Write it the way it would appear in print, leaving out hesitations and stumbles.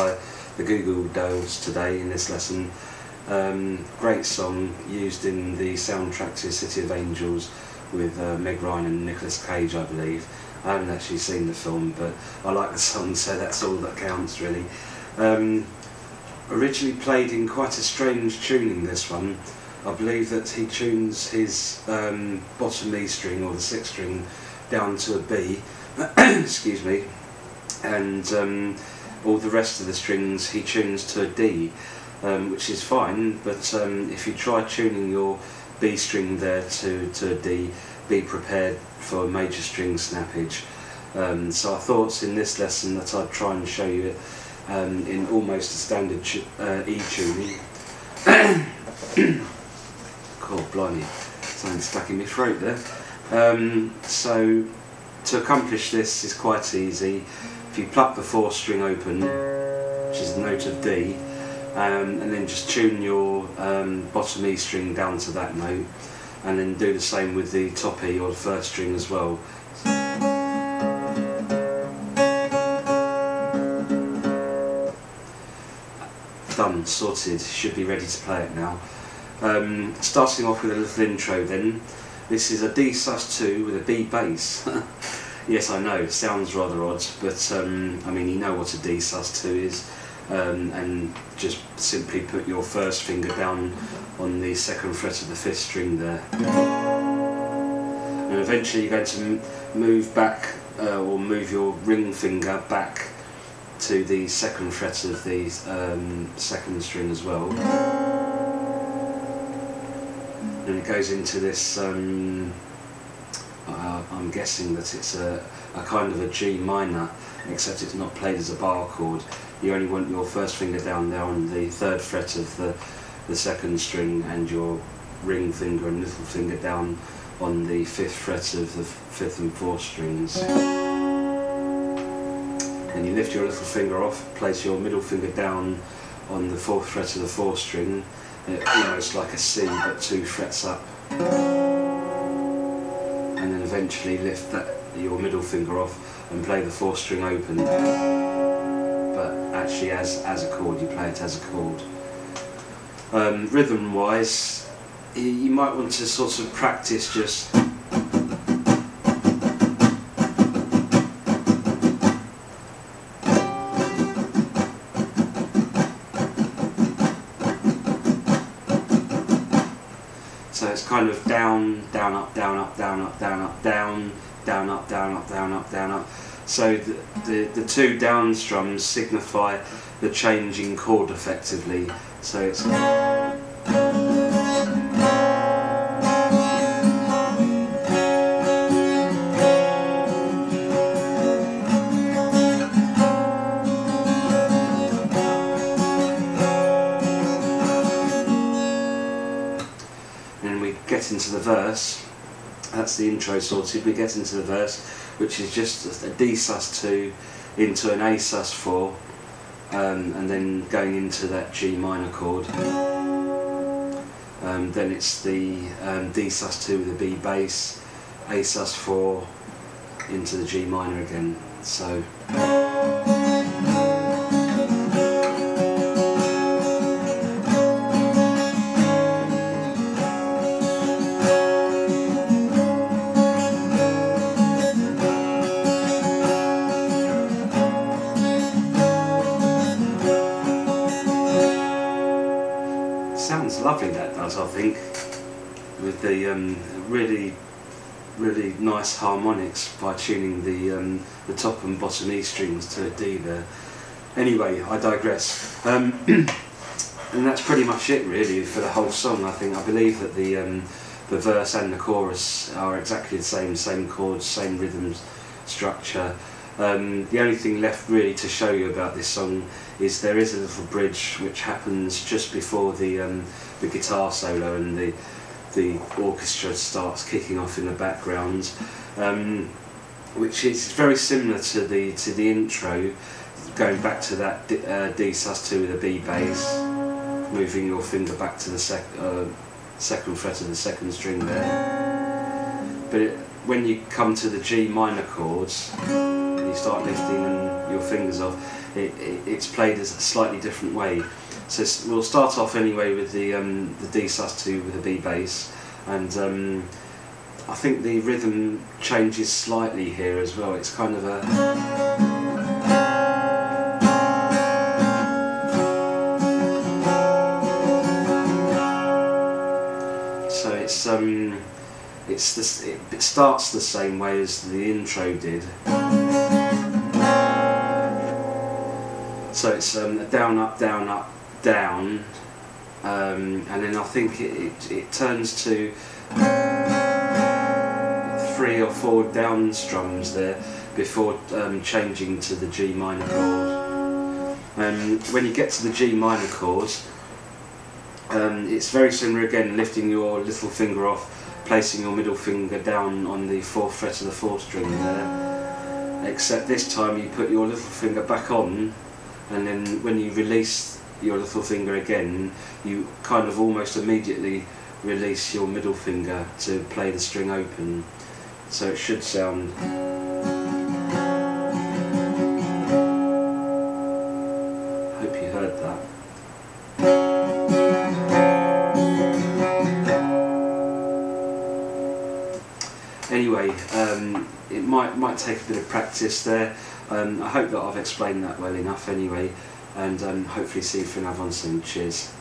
by the Goo Goo Dolls today in this lesson. Great song used in the soundtrack to City of Angels with Meg Ryan and Nicolas Cage, I believe. I haven't actually seen the film, but I like the song, so that's all that counts really. Originally played in quite a strange tuning, this one. I believe that he tunes his bottom E string, or the 6th string, down to a B, excuse me, and all the rest of the strings he tunes to a D, which is fine, but if you try tuning your B string there to a D, be prepared for major string snappage. So I thought in this lesson that I'd try and show you it in almost a standard E tuning. God blimey, something stuck in my throat there. So to accomplish this is quite easy. If you pluck the 4th string open, which is the note of D, and then just tune your bottom E string down to that note, and then do the same with the top E or the 1st string as well. Done, sorted, should be ready to play it now. Starting off with a little intro then. This is a D sus2 with a B bass. Yes, I know, it sounds rather odd, but I mean, you know what a D sus2 is, and just simply put your 1st finger down on the 2nd fret of the 5th string there. And eventually you're going to move back, or move your ring finger back to the 2nd fret of the 2nd string as well. And it goes into this, I'm guessing that it's a kind of a G minor, except it's not played as a bar chord. You only want your 1st finger down there on the 3rd fret of the 2nd string, and your ring finger and little finger down on the 5th fret of the 5th and 4th strings. Then you lift your little finger off, place your middle finger down on the 4th fret of the 4th string, almost like a C but 2 frets up, and then eventually lift your middle finger off and play the 4th string open, but actually as a chord, you play it as a chord. Rhythm wise, you might want to sort of practice just so it's kind of down, down, up, down, up, down, up, down, up, down, down, up, down, up, down, up, down, up. So the 2 down strums signify the change in chord effectively. So it's get into the verse. That's the intro sorted. We get into the verse, which is just a D sus2 into an A sus4, and then going into that G minor chord. Then it's the D sus2 with a B bass, A sus4 into the G minor again. So sounds lovely, that does, I think, with the really nice harmonics by tuning the top and bottom E strings to a D there. Anyway, I digress. And that's pretty much it really for the whole song. I believe that the verse and the chorus are exactly the same chords, same rhythm structure. The only thing left really to show you about this song is there is a little bridge which happens just before the guitar solo and the orchestra starts kicking off in the background, which is very similar to the intro, going back to that D sus2 with a B bass, moving your finger back to the 2nd fret of the 2nd string there. But when you come to the G minor chords, you you start lifting your fingers off, it's played as a slightly different way. So we'll start off anyway with the D sus2 with a B bass, and I think the rhythm changes slightly here as well. It's kind of a... So it starts the same way as the intro did. So it's a down, up, down, up, down, and then I think it turns to 3 or 4 down strums there before changing to the G minor chord. When you get to the G minor chord, it's very similar again, lifting your little finger off, placing your middle finger down on the 4th fret of the 4th string there, except this time you put your little finger back on, and then when you release your little finger again, you kind of almost immediately release your middle finger to play the string open. So it should sound... Hope you heard that. Anyway, it might take a bit of practice there. I hope that I've explained that well enough anyway, and hopefully see you for another one soon. Cheers.